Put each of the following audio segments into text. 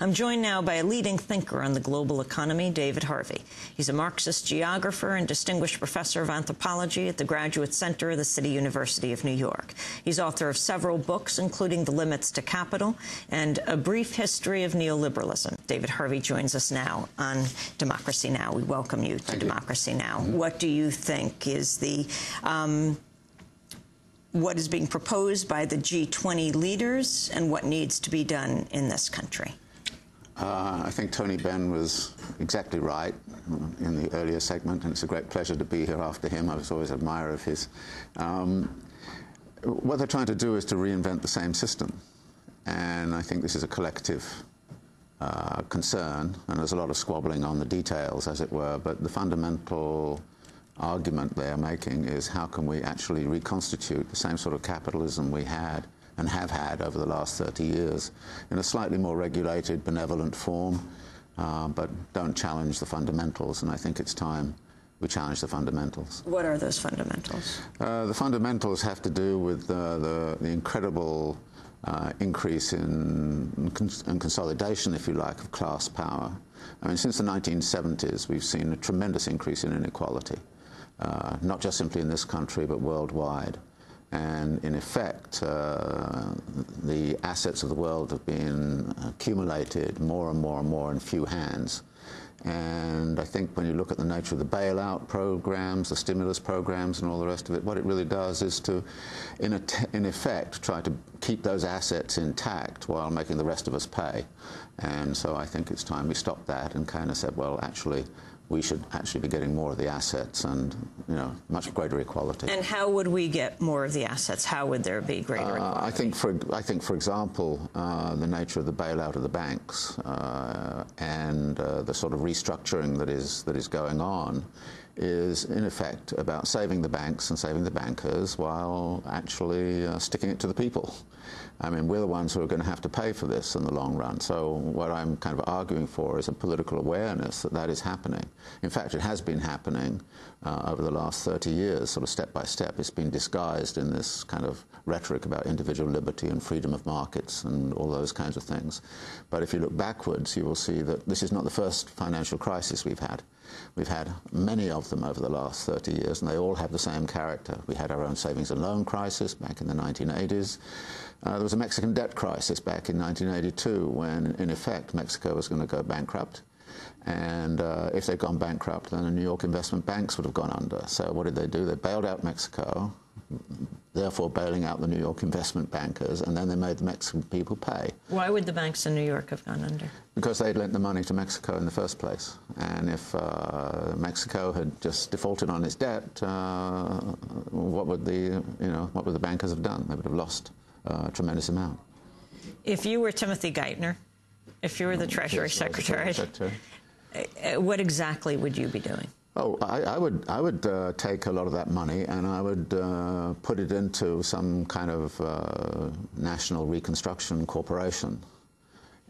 I'm joined now by a leading thinker on the global economy, David Harvey. He's a Marxist geographer and distinguished professor of anthropology at the Graduate Center of the City University of New York. He's author of several books, including The Limits to Capital and A Brief History of Neoliberalism. David Harvey joins us now on Democracy Now! We welcome you to Democracy Now! What do you think is the what is being proposed by the G20 leaders and what needs to be done in this country? I think Tony Benn was exactly right in the earlier segment, and it's a great pleasure to be here after him. I was always an admirer of his. What they're trying to do is to reinvent the same system, and I think this is a collective concern, and there's a lot of squabbling on the details, as it were, but the fundamental argument they're making is how can we actually reconstitute the same sort of capitalism we had and have had over the last 30 years in a slightly more regulated, benevolent form, but don't challenge the fundamentals. And I think it's time we challenge the fundamentals. What are those fundamentals? The fundamentals have to do with the incredible increase in consolidation, if you like, of class power. I mean, since the 1970s, we've seen a tremendous increase in inequality, not just simply in this country, but worldwide. And in effect, the assets of the world have been accumulated more and more and more in few hands. And I think when you look at the nature of the bailout programs, the stimulus programs and all the rest of it, what it really does is to, in effect, try to keep those assets intact while making the rest of us pay. And so I think it's time we stopped that and kind of said, well, actually, we should actually be getting more of the assets and, you know, much greater equality. And how would we get more of the assets? How would there be greater equality? I think, for example, the nature of the bailout of the banks and the sort of restructuring that is going on is, in effect, about saving the banks and saving the bankers while actually sticking it to the people. I mean, we're the ones who are going to have to pay for this in the long run. So what I'm kind of arguing for is a political awareness that that is happening. In fact, it has been happening over the last 30 years, sort of step by step. It's been disguised in this kind of rhetoric about individual liberty and freedom of markets and all those kinds of things. But if you look backwards, you will see that this is not the first financial crisis we've had. We've had many of them over the last 30 years, and they all have the same character. We had our own savings and loan crisis back in the 1980s. There was a Mexican debt crisis back in 1982 when, in effect, Mexico was going to go bankrupt. And if they'd gone bankrupt, then the New York investment banks would have gone under. So what did they do? They bailed out Mexico, therefore bailing out the New York investment bankers, and then they made the Mexican people pay. Why would the banks in New York have gone under? Because they'd lent the money to Mexico in the first place. And if Mexico had just defaulted on its debt, what would the bankers have done? They would have lost a tremendous amount. If you were Timothy Geithner, if you were the Treasury Secretary, what exactly would you be doing? Oh, I would take a lot of that money and I would put it into some kind of national reconstruction corporation.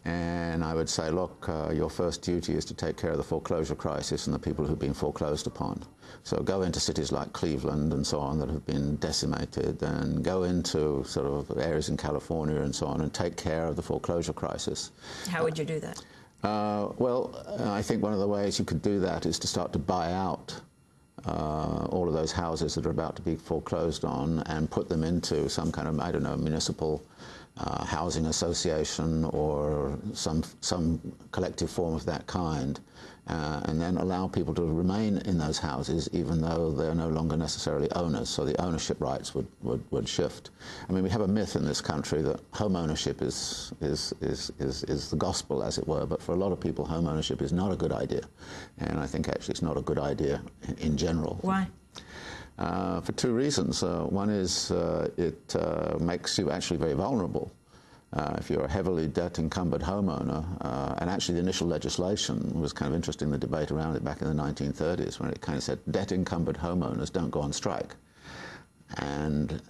And I would say, look, your first duty is to take care of the foreclosure crisis and the people who've been foreclosed upon. So go into cities like Cleveland and so on that have been decimated, and go into sort of areas in California and so on and take care of the foreclosure crisis. How would you do that? I think one of the ways you could do that is to start to buy out all of those houses that are about to be foreclosed on and put them into some kind of, I don't know, municipal housing association or some collective form of that kind, and then allow people to remain in those houses even though they're no longer necessarily owners, so the ownership rights would shift. I mean, we have a myth in this country that home ownership is the gospel, as it were, but for a lot of people home ownership is not a good idea, and I think actually it's not a good idea in general. Why? For two reasons. One is it makes you actually very vulnerable. If you're a heavily debt-encumbered homeowner, and actually the initial legislation was kind of interesting, the debate around it back in the 1930s, when it kind of said debt-encumbered homeowners don't go on strike. And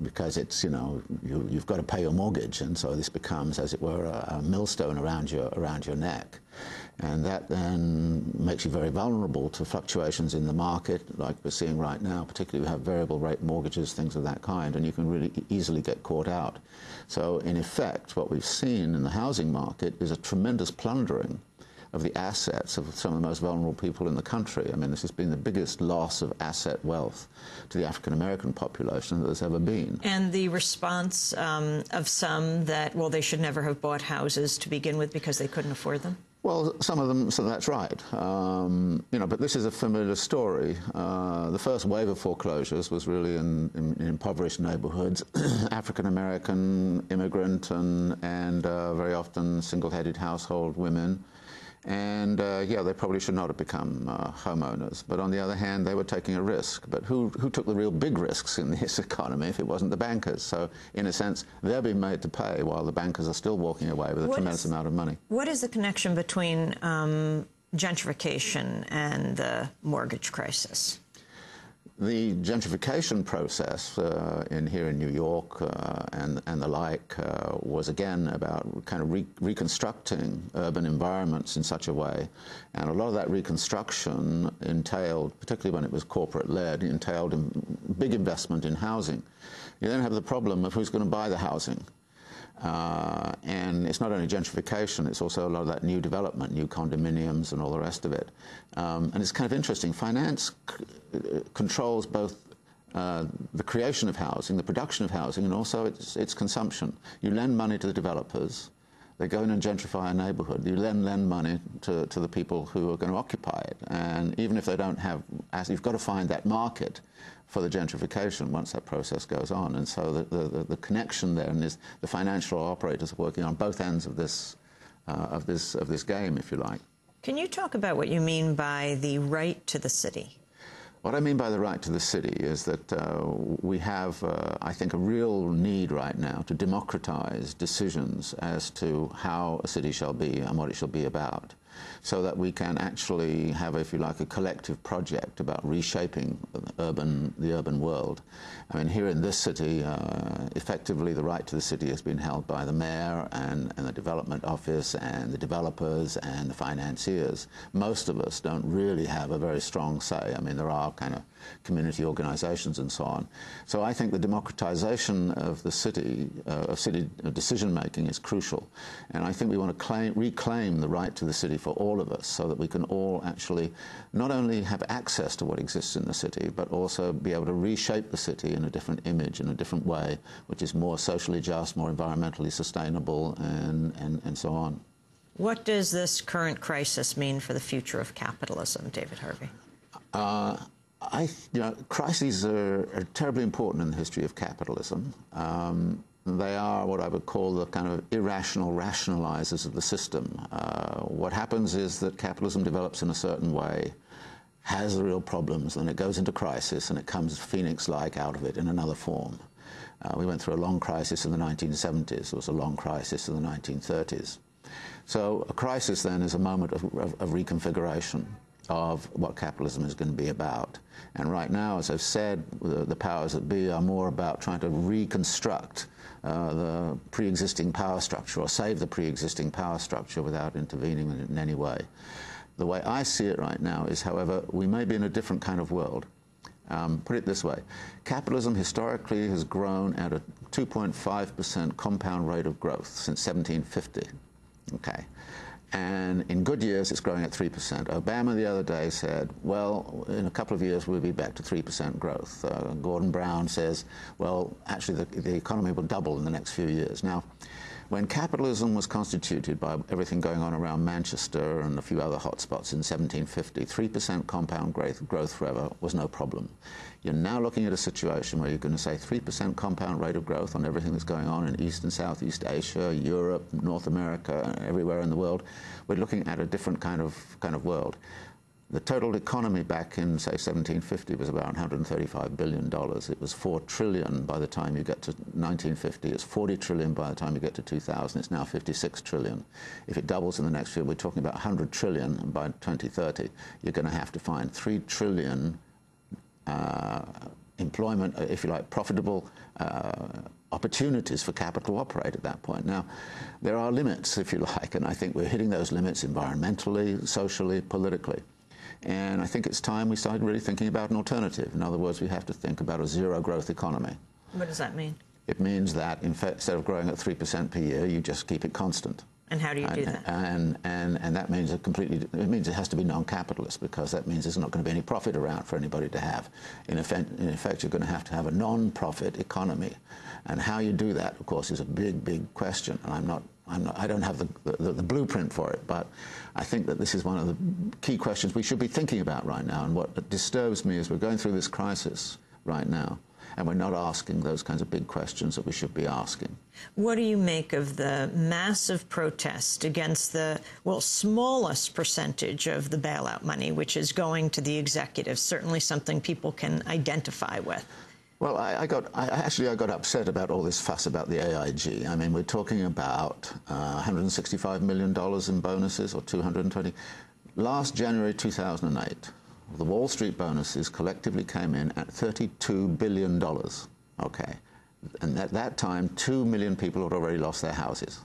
because it's, you know, you've got to pay your mortgage, and so this becomes, as it were, a millstone around your neck. And that then makes you very vulnerable to fluctuations in the market, like we're seeing right now. Particularly, we have variable rate mortgages, things of that kind, and you can really easily get caught out. So, in effect, what we've seen in the housing market is a tremendous plundering of the assets of some of the most vulnerable people in the country. I mean, this has been the biggest loss of asset wealth to the African-American population that there's ever been. And the response of some that, well, they should never have bought houses to begin with because they couldn't afford them? Well, some of them, so that's right. You know, but this is a familiar story. The first wave of foreclosures was really in impoverished neighborhoods, African-American, immigrant, and very often single-headed household women. And, yeah, they probably should not have become homeowners. But on the other hand, they were taking a risk. But who took the real big risks in this economy if it wasn't the bankers? So, in a sense, they're being made to pay while the bankers are still walking away with a tremendous amount of money. What is the connection between gentrification and the mortgage crisis? The gentrification process here in New York and the like was again about kind of reconstructing urban environments in such a way, and a lot of that reconstruction entailed, particularly when it was corporate-led, entailed big investment in housing. You then have the problem of who's going to buy the housing. And it's not only gentrification, it's also a lot of that new development, new condominiums and all the rest of it. And it's kind of interesting. Finance controls both the creation of housing, the production of housing, and also its consumption. You lend money to the developers. They go in and gentrify a neighborhood. You then lend money to the people who are going to occupy it. And even if they don't have, you've got to find that market for the gentrification once that process goes on. And so the connection there is the financial operators are working on both ends of this game, if you like. Can you talk about what you mean by the right to the city? What I mean by the right to the city is that we have, I think, a real need right now to democratize decisions as to how a city shall be and what it shall be about, so that we can actually have, if you like, a collective project about reshaping the urban world. I mean, here in this city, effectively the right to the city has been held by the mayor and the development office and the developers and the financiers. Most of us don't really have a very strong say. I mean, there are kind of community organizations and so on. So I think the democratization of the city, of city decision-making is crucial. And I think we want to reclaim the right to the city for all of us, so that we can all actually not only have access to what exists in the city, but also be able to reshape the city in a different image, in a different way, which is more socially just, more environmentally sustainable, and so on. What does this current crisis mean for the future of capitalism, David Harvey? Crises are terribly important in the history of capitalism. They are what I would call the kind of irrational rationalizers of the system. What happens is that capitalism develops in a certain way, has real problems, and it goes into crisis, and it comes phoenix-like out of it in another form. We went through a long crisis in the 1970s. There was a long crisis in the 1930s. So a crisis then is a moment of reconfiguration of what capitalism is going to be about. And right now, as I've said, the powers that be are more about trying to reconstruct the pre-existing power structure, or save the pre-existing power structure without intervening in any way. The way I see it right now is, however, we may be in a different kind of world. Put it this way. Capitalism historically has grown at a 2.5% compound rate of growth since 1750. Okay. And in good years, it's growing at 3%. Obama the other day said, well, in a couple of years, we'll be back to 3% growth. Gordon Brown says, well, actually, the economy will double in the next few years. Now, when capitalism was constituted by everything going on around Manchester and a few other hotspots in 1750, 3% compound growth forever was no problem. You're now looking at a situation where you're going to say 3% compound rate of growth on everything that's going on in East and Southeast Asia, Europe, North America, everywhere in the world. We're looking at a different kind of world. The total economy back in, say, 1750 was about $135 billion. It was $4 trillion by the time you get to 1950. It's $40 trillion by the time you get to 2000. It's now $56 trillion. If it doubles in the next year, we're talking about $100 trillion by 2030. You're going to have to find 3 trillion employment, if you like, profitable opportunities for capital to operate at that point. Now, there are limits, if you like, and I think we're hitting those limits environmentally, socially, politically. And I think it's time we started really thinking about an alternative. In other words, we have to think about a zero-growth economy. What does that mean? It means that instead of growing at 3% per year, you just keep it constant. And how do you do that? And that means it means it has to be non-capitalist, because that means there's not going to be any profit around for anybody to have. In effect, you're going to have a non-profit economy. And how you do that, of course, is a big, big question. And I don't have the blueprint for it, but I think that this is one of the key questions we should be thinking about right now. And what disturbs me is we're going through this crisis right now, and we're not asking those kinds of big questions that we should be asking. What do you make of the massive protest against the, well, smallest percentage of the bailout money, which is going to the executives, certainly something people can identify with? Well, I got upset about all this fuss about the AIG. I mean, we're talking about $165 million in bonuses, or 220. Last January 2008, the Wall Street bonuses collectively came in at $32 billion, okay? And at that time, 2 million people had already lost their houses.